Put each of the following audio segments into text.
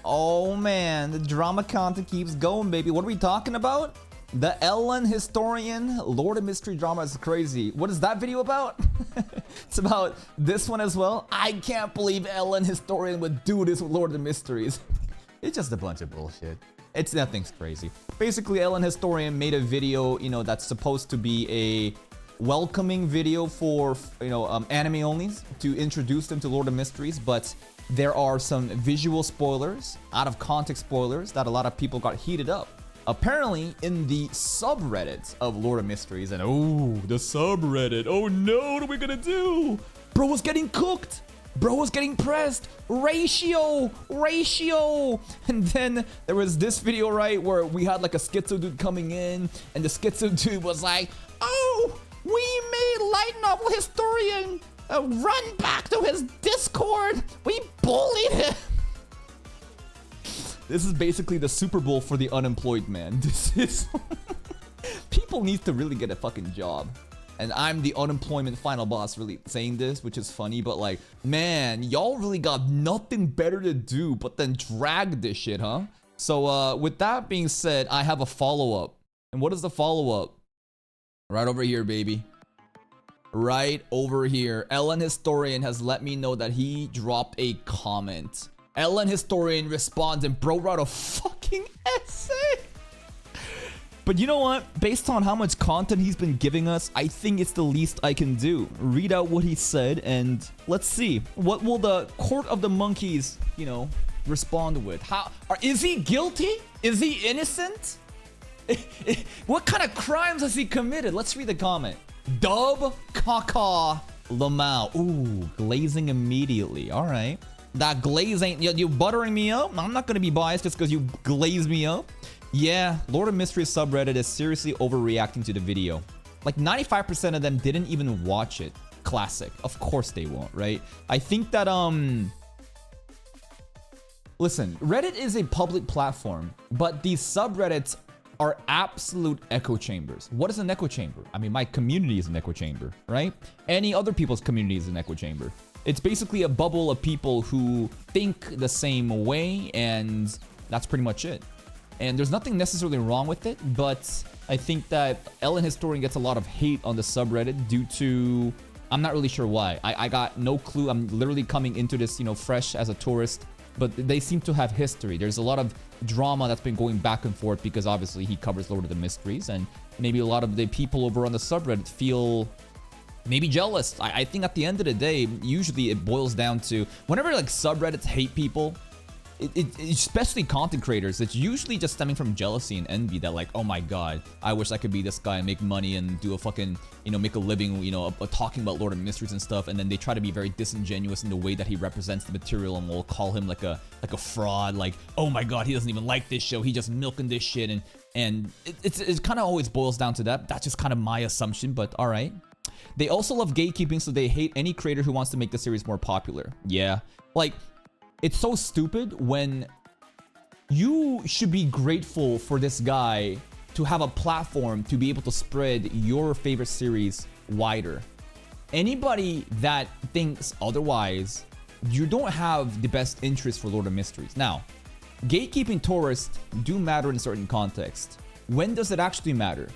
Oh man, the drama content keeps going, baby. What are we talking about? The Ellen Historian Lord of Mystery drama is crazy. What is that video about? It's about this one as well. I can't believe Ellen Historian would do this with Lord of the Mysteries. It's just a bunch of bullshit. It's nothing's crazy. Basically, Ellen Historian made a video, that's supposed to be a welcoming video for, anime onlys to introduce them to Lord of Mysteries, but there are some visual spoilers, out of context spoilers, that a lot of people got heated up. Apparently, in the subreddit of Lord of Mysteries, and oh, the subreddit, oh no, what are we gonna do? Bro was getting cooked. Bro was getting pressed. Ratio. And then there was this video, right, where we had like a schizo dude coming in, and the schizo dude was like, oh, we made Light Novel Historian run back to his Discord. We bullied him. This is basically the Super Bowl for the unemployed, man. This is... People need to really get a fucking job. And I'm the unemployment final boss really saying this, which is funny, but like, man, y'all really got nothing better to do but then drag this shit, huh? So with that being said, I have a follow-up. And what is the follow-up? Right over here, baby. Right over here. Ellen Historian has let me know that he dropped a comment. Ellen Historian responds and bro wrote a fucking essay. But you know what? Based on how much content he's been giving us, I think it's the least I can do. Read out what he said and let's see. What will the Court of the Monkeys, respond with? Is he guilty? Is he innocent? What kind of crimes has he committed? Let's read the comment. Dub Kaka Lamau. Ooh, glazing immediately. All right. That glaze ain't... You buttering me up? I'm not going to be biased just because you glaze me up. Yeah, Lord of Mysteries subreddit is seriously overreacting to the video. Like 95% of them didn't even watch it. Classic. Of course they won't, right? I think that, listen, Reddit is a public platform, but these subreddits are absolute echo chambers. What is an echo chamber? I mean, my community is an echo chamber, right? Any other people's community is an echo chamber. It's basically a bubble of people who think the same way, and that's pretty much it. And there's nothing necessarily wrong with it, but I think that Ellen Historian gets a lot of hate on the subreddit due to... I'm not really sure why. I got no clue. I'm literally coming into this, fresh as a tourist, but they seem to have history. There's a lot of drama that's been going back and forth because obviously he covers Lord of the Mysteries, and maybe a lot of the people over on the subreddit feel maybe jealous. I think at the end of the day, usually it boils down to whenever like subreddits hate people, especially content creators, it's usually just stemming from jealousy and envy that like, oh my god, I wish I could be this guy and make money and do a fucking, make a living, talking about Lord of Mysteries and stuff, and then they try to be very disingenuous in the way that he represents the material, and we'll call him like a fraud, like, oh my god, he doesn't even like this show, he just milking this shit, and it kind of always boils down to that. That's just kind of my assumption, but all right. They also love gatekeeping, so they hate any creator who wants to make the series more popular. Yeah, like, it's so stupid when you should be grateful for this guy to have a platform to be able to spread your favorite series wider. Anybody that thinks otherwise, you don't have the best interest for Lord of Mysteries. Now, gatekeeping tourists do matter in certain contexts. When does it actually matter?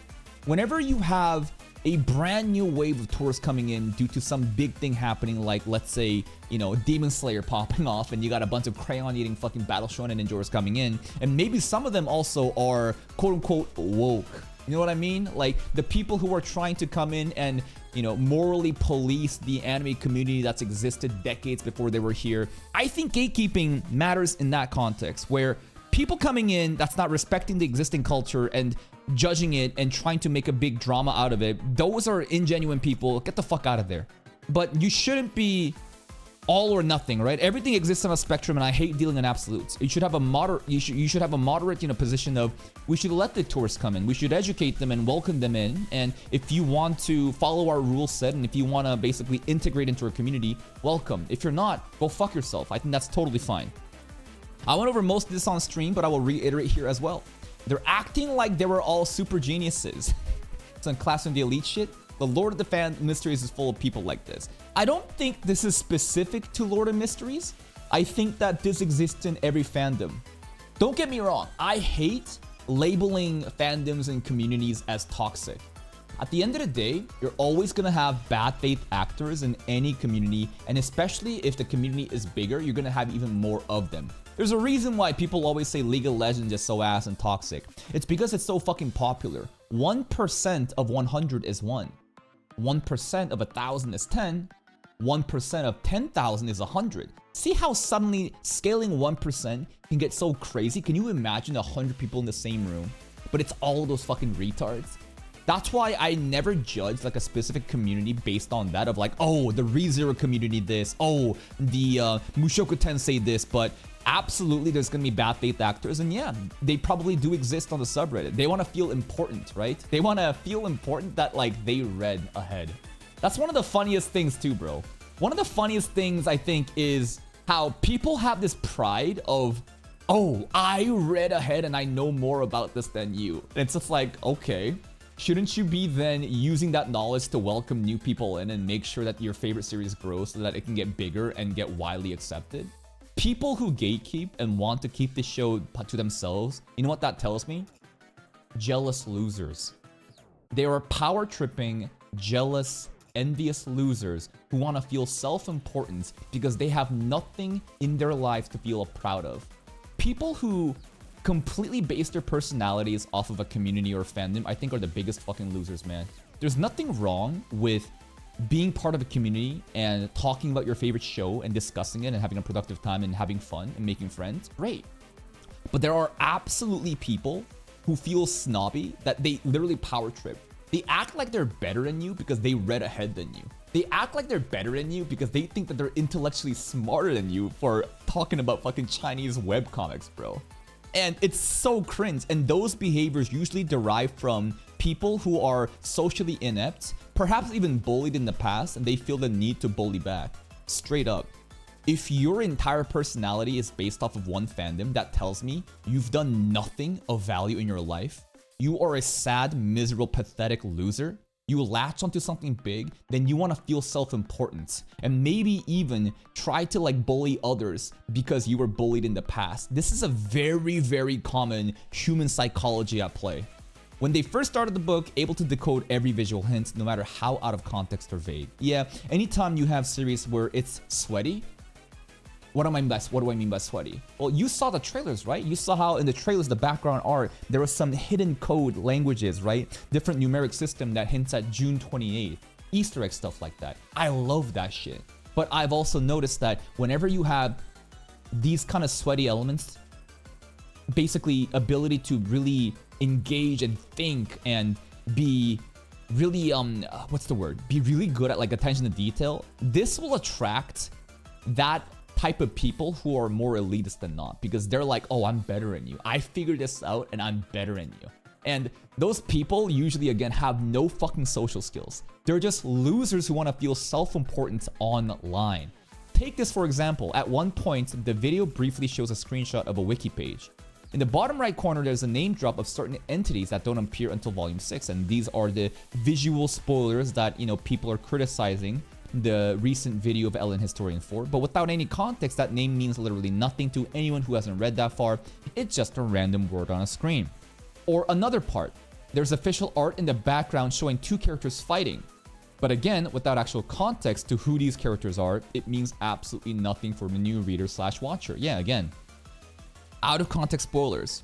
Whenever you have a brand new wave of tourists coming in due to some big thing happening, like let's say, Demon Slayer popping off, and you got a bunch of crayon eating fucking battle shonen enjoyers coming in, and maybe some of them also are quote unquote woke. You know what I mean? Like the people who are trying to come in and, morally police the anime community that's existed decades before they were here. I think gatekeeping matters in that context, where people coming in that's not respecting the existing culture and judging it and trying to make a big drama out of it, those are ingenuine people. Get the fuck out of there. But you shouldn't be all or nothing, right? Everything exists on a spectrum, and I hate dealing in absolutes. You should have a moderate, you should have a moderate, position of, we should let the tourists come in. We should educate them and welcome them in. And if you want to follow our rule set, and if you want to basically integrate into our community, welcome. If you're not, go fuck yourself. I think that's totally fine. I went over most of this on stream, but I will reiterate here as well. They're acting like they were all super geniuses. Some Class of the Elite shit. The Lord of the Mysteries is full of people like this. I don't think this is specific to Lord of Mysteries. I think that this exists in every fandom. Don't get me wrong, I hate labeling fandoms and communities as toxic. At the end of the day, you're always gonna have bad faith actors in any community, and especially if the community is bigger, you're gonna have even more of them. There's a reason why people always say League of Legends is so ass and toxic. It's because it's so fucking popular. 1% of 100 is 1. 1% of 1,000 is 10. 1% of 10,000 is 100. See how suddenly scaling 1% can get so crazy? Can you imagine 100 people in the same room? But it's all those fucking retards. That's why I never judge like a specific community based on that of like, oh, the ReZero community this, oh, the Mushoku Tensei this, but absolutely there's gonna be bad faith actors, and yeah, they probably do exist on the subreddit. They want to feel important, right? They want to feel important that like they read ahead. That's one of the funniest things too, bro. One of the funniest things I think is how people have this pride of, oh, I read ahead and I know more about this than you. And it's just like, okay. Shouldn't you be then using that knowledge to welcome new people in and make sure that your favorite series grows so that it can get bigger and get widely accepted? People who gatekeep and want to keep this show to themselves, you know what that tells me? Jealous losers. They are power tripping, jealous, envious losers who want to feel self-importance because they have nothing in their life to feel proud of. People who completely base their personalities off of a community or fandom, I think, are the biggest fucking losers, man. There's nothing wrong with being part of a community and talking about your favorite show and discussing it and having a productive time and having fun and making friends. Great. But there are absolutely people who feel snobby that they literally power trip. They act like they're better than you because they read ahead than you. They act like they're better than you because they think that they're intellectually smarter than you for talking about fucking Chinese webcomics, bro. And it's so cringe. And those behaviors usually derive from people who are socially inept, perhaps even bullied in the past, and they feel the need to bully back. Straight up. If your entire personality is based off of one fandom, that tells me you've done nothing of value in your life. You are a sad, miserable, pathetic loser. You latch onto something big, then you want to feel self-importance and maybe even try to like bully others because you were bullied in the past. This is a very, very common human psychology at play. When they first started the book, able to decode every visual hint, no matter how out of context or vague. Yeah, anytime you have series where it's sweaty, what do I mean by sweaty? Well, you saw the trailers, right? You saw how in the trailers, the background art, there was some hidden code languages, right? Different numeric system that hints at June 28th. Easter egg stuff like that. I love that shit. But I've also noticed that whenever you have these kind of sweaty elements, basically ability to really engage and think and be really, be really good at like attention to detail, this will attract that type of people who are more elitist than not, because they're like, oh, I'm better than you. I figured this out and I'm better than you. And those people usually, again, have no fucking social skills. They're just losers who want to feel self-important online. Take this for example. At one point, the video briefly shows a screenshot of a wiki page. In the bottom right corner, there's a name drop of certain entities that don't appear until volume 6, and these are the visual spoilers that, you know, people are criticizing the recent video of Ellen Historian for. But without any context, that name means literally nothing to anyone who hasn't read that far. It's just a random word on a screen. Or another part, there's official art in the background showing two characters fighting. But again, without actual context to who these characters are, it means absolutely nothing for the new reader / watcher. Yeah, again, out of context spoilers.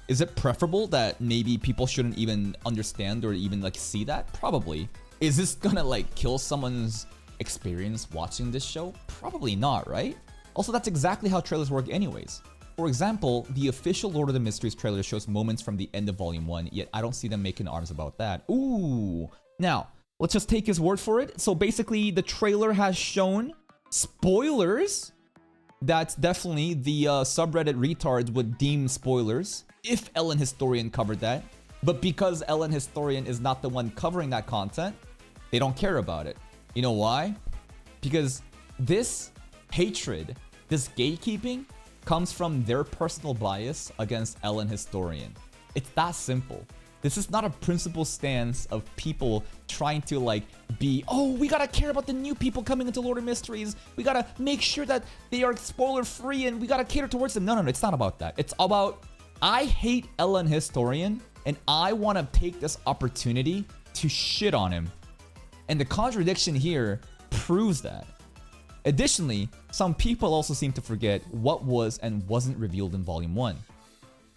Is it preferable that maybe people shouldn't even understand or even like see that? Probably. Is this gonna like kill someone's experience watching this show? Probably not, right? Also, that's exactly how trailers work anyways. For example, the official Lord of the Mysteries trailer shows moments from the end of Volume 1, yet I don't see them making arms about that. Ooh. Now, let's just take his word for it. So basically, the trailer has shown spoilers. That's definitely the subreddit retards would deem spoilers if Ellen Historian covered that. But because Ellen Historian is not the one covering that content, they don't care about it. You know why? Because this hatred, this gatekeeping, comes from their personal bias against Ellen Historian. It's that simple. This is not a principled stance of people trying to like be, oh, we gotta care about the new people coming into Lord of Mysteries. We gotta make sure that they are spoiler free and we gotta cater towards them. No, it's not about that. It's about, I hate Ellen Historian and I want to take this opportunity to shit on him. And the contradiction here proves that. Additionally, some people also seem to forget what was and wasn't revealed in Volume 1.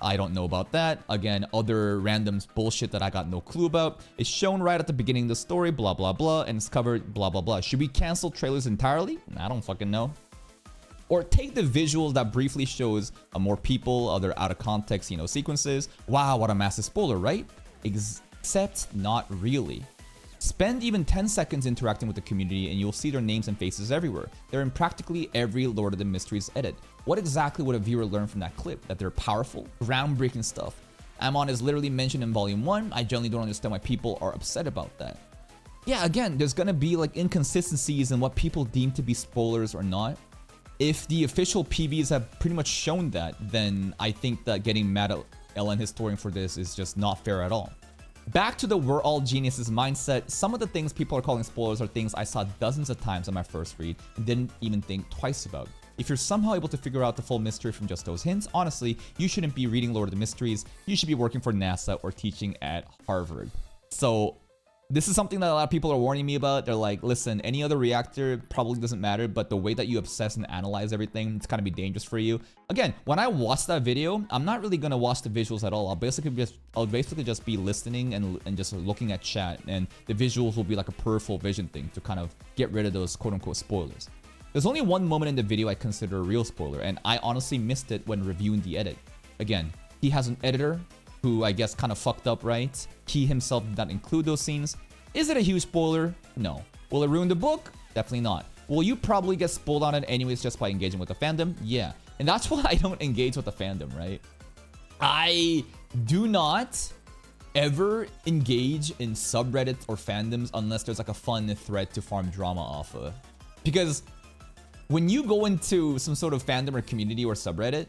I don't know about that. Again, other random bullshit that I got no clue about. It's shown right at the beginning of the story, blah, blah, blah, and it's covered, blah, blah, blah. Should we cancel trailers entirely? I don't fucking know. Or take the visuals that briefly shows more people, other out of context, sequences. Wow, what a massive spoiler, right? Except not really. Spend even 10 seconds interacting with the community and you'll see their names and faces everywhere. They're in practically every Lord of the Mysteries edit. What exactly would a viewer learn from that clip? That they're powerful? Groundbreaking stuff. Amon is literally mentioned in Volume 1. I generally don't understand why people are upset about that. Yeah, again, there's gonna be like inconsistencies in what people deem to be spoilers or not. If the official PVs have pretty much shown that, then I think that getting mad at Ellen Historian for this is just not fair at all. Back to the we're all geniuses mindset, some of the things people are calling spoilers are things I saw dozens of times on my first read and didn't even think twice about. If you're somehow able to figure out the full mystery from just those hints, honestly, you shouldn't be reading Lord of the Mysteries, you should be working for NASA or teaching at Harvard. So this is something that a lot of people are warning me about. They're like, listen, any other reactor probably doesn't matter, but the way that you obsess and analyze everything, it's gonna be dangerous for you. Again, when I watch that video, I'm not really gonna watch the visuals at all. I'll basically just be listening and just looking at chat, and the visuals will be like a peripheral vision thing to kind of get rid of those quote-unquote spoilers. There's only one moment in the video I consider a real spoiler, and I honestly missed it when reviewing the edit. Again, he has an editor who I guess kind of fucked up, right? He himself did not include those scenes. Is it a huge spoiler? No. Will it ruin the book? Definitely not. Will you probably get spoiled on it anyways just by engaging with the fandom? Yeah. And that's why I don't engage with the fandom, right? I do not ever engage in subreddits or fandoms unless there's like a fun thread to farm drama off of. Because when you go into some sort of fandom or community or subreddit,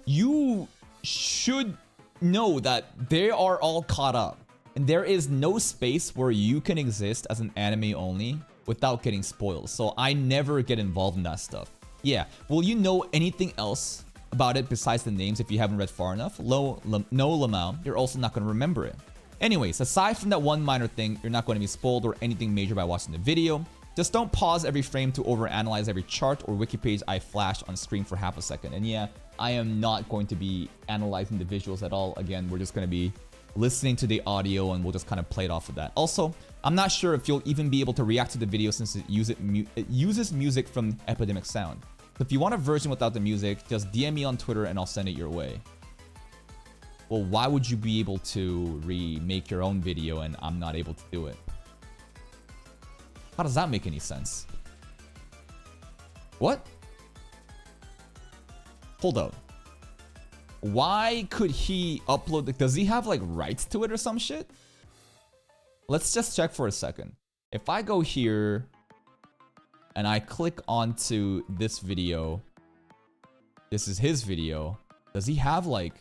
you should know that they are all caught up. And there is no space where you can exist as an anime only without getting spoiled. So I never get involved in that stuff. Yeah, will you know anything else about it besides the names if you haven't read far enough? No, Lamau, you're also not going to remember it. Anyways, aside from that one minor thing, you're not going to be spoiled or anything major by watching the video. Just don't pause every frame to overanalyze every chart or wiki page I flash on screen for half a second. And yeah, I am not going to be analyzing the visuals at all. Again, we're just going to be listening to the audio and we'll just kind of play it off of that. Also, I'm not sure if you'll even be able to react to the video since it uses music from Epidemic Sound. So if you want a version without the music, just DM me on Twitter and I'll send it your way. Well, why would you be able to remake your own video and I'm not able to do it? How does that make any sense? What? Hold up. Why could he upload? Does he have like rights to it or some shit? Let's just check for a second. If I go here and I click onto this video, this is his video. Does he have like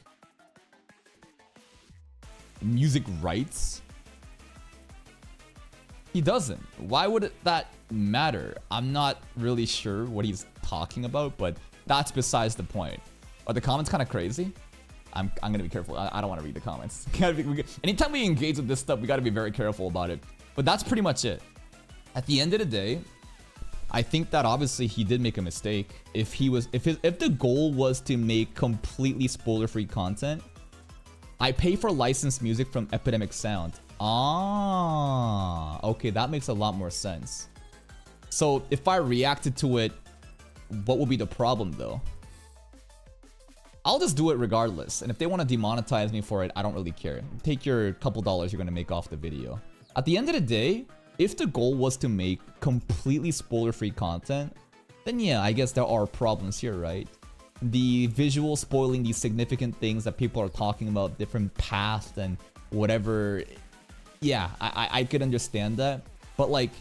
music rights? He doesn't. Why would that matter? I'm not really sure what he's talking about, but that's besides the point. Are the comments kind of crazy? I'm gonna be careful. I don't want to read the comments. Anytime we engage with this stuff, we got to be very careful about it. But that's pretty much it. At the end of the day, I think that obviously he did make a mistake. If the goal was to make completely spoiler-free content, I pay for licensed music from Epidemic Sound. Ah, okay, that makes a lot more sense. So if I reacted to it, what would be the problem though? I'll just do it regardless. And if they want to demonetize me for it, I don't really care. Take your couple dollars you're going to make off the video. At the end of the day, if the goal was to make completely spoiler-free content, then yeah, I guess there are problems here, right? The visual spoiling these significant things that people are talking about, different paths and whatever. Yeah, I could understand that. But like,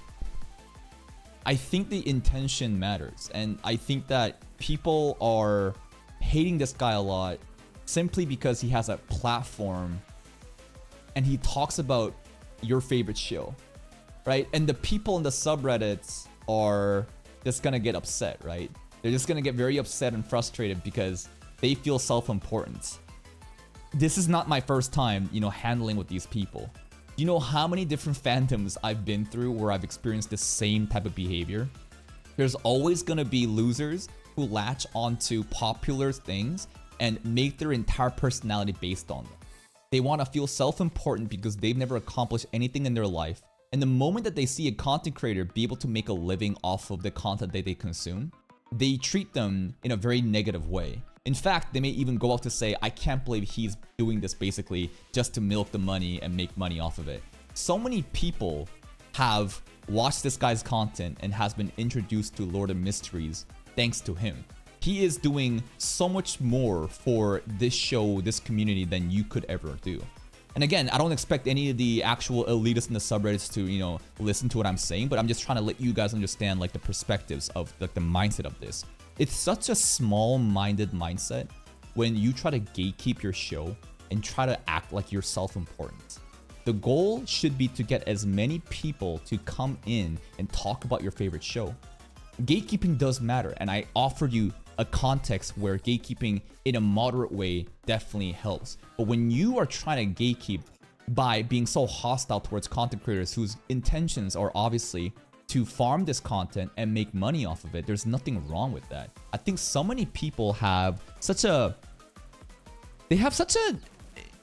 I think the intention matters. And I think that people are hating this guy a lot simply because he has a platform and he talks about your favorite show, right? And the people in the subreddits are just gonna get upset, right? They're just gonna get very upset and frustrated because they feel self-important. This is not my first time, handling with these people. You know how many different fandoms I've been through where I've experienced the same type of behavior? There's always gonna be losers who latch onto popular things and make their entire personality based on them. They want to feel self-important because they've never accomplished anything in their life. And the moment that they see a content creator be able to make a living off of the content that they consume, they treat them in a very negative way. In fact, they may even go out to say, I can't believe he's doing this basically just to milk the money and make money off of it. So many people have watched this guy's content and has been introduced to Lord of Mysteries thanks to him. He is doing so much more for this show, this community than you could ever do. And again, I don't expect any of the actual elitists in the subreddits to, listen to what I'm saying, but I'm just trying to let you guys understand like the perspectives of like the mindset of this. It's such a small-minded mindset when you try to gatekeep your show and try to act like you're self-important. The goal should be to get as many people to come in and talk about your favorite show. Gatekeeping does matter, and I offered you a context where gatekeeping in a moderate way definitely helps. But when you are trying to gatekeep by being so hostile towards content creators whose intentions are obviously to farm this content and make money off of it, there's nothing wrong with that. I think so many people have such a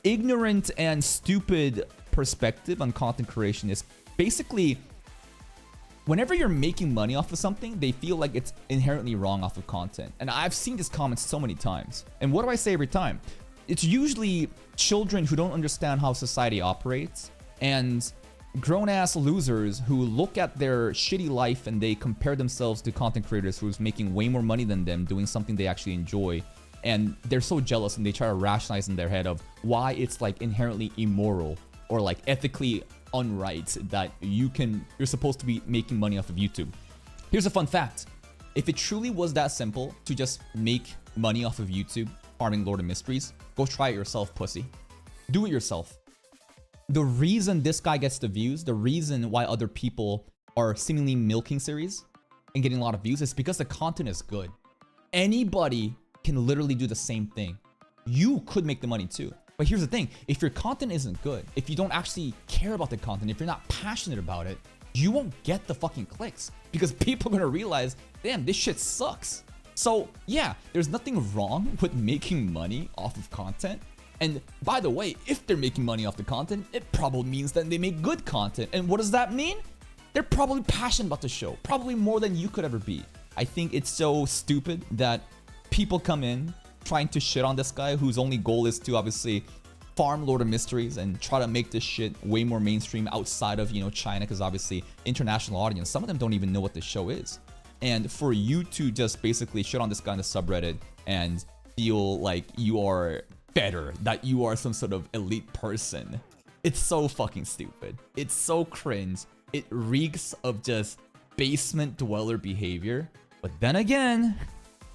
ignorant and stupid perspective on content creation. Is basically whenever you're making money off of something, they feel like it's inherently wrong off of content. And I've seen this comment so many times. And what do I say every time? It's usually children who don't understand how society operates and grown-ass losers who look at their shitty life and they compare themselves to content creators who's making way more money than them, doing something they actually enjoy. And they're so jealous and they try to rationalize in their head of why it's like inherently immoral or like ethically unright that you're supposed to be making money off of YouTube. Here's a fun fact. If it truly was that simple to just make money off of YouTube, farming Lord of Mysteries, go try it yourself, pussy. Do it yourself. The reason this guy gets the views, the reason why other people are seemingly milking series and getting a lot of views is because the content is good. Anybody can literally do the same thing. You could make the money too. But here's the thing, if your content isn't good, if you don't actually care about the content, if you're not passionate about it, you won't get the fucking clicks because people are gonna realize, damn, this shit sucks. So yeah, there's nothing wrong with making money off of content. And by the way, if they're making money off the content, it probably means that they make good content. And what does that mean? They're probably passionate about the show, probably more than you could ever be. I think it's so stupid that people come in trying to shit on this guy whose only goal is to obviously farm Lord of Mysteries and try to make this shit way more mainstream outside of, China, because obviously international audience, some of them don't even know what this show is. And for you to just basically shit on this guy in the subreddit and feel like you are better, that you are some sort of elite person, it's so fucking stupid. It's so cringe. It reeks of just basement dweller behavior. But then again,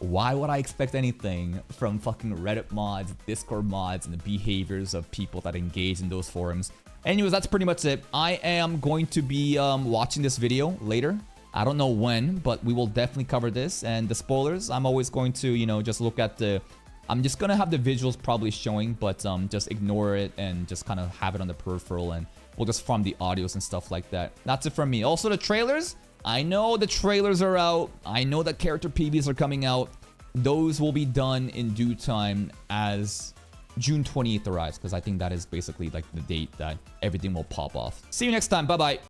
why would I expect anything from fucking Reddit mods, Discord mods, and the behaviors of people that engage in those forums? Anyways, that's pretty much it. I am going to be watching this video later. I don't know when, but we will definitely cover this. And the spoilers, I'm always going to, just look at I'm just gonna have the visuals probably showing, but just ignore it and just kind of have it on the peripheral, and we'll just farm the audios and stuff like that. That's it from me. Also, the trailers. I know the trailers are out. I know that character PVs are coming out. Those will be done in due time as June 28th arrives, because I think that is basically like the date that everything will pop off. See you next time. Bye-bye.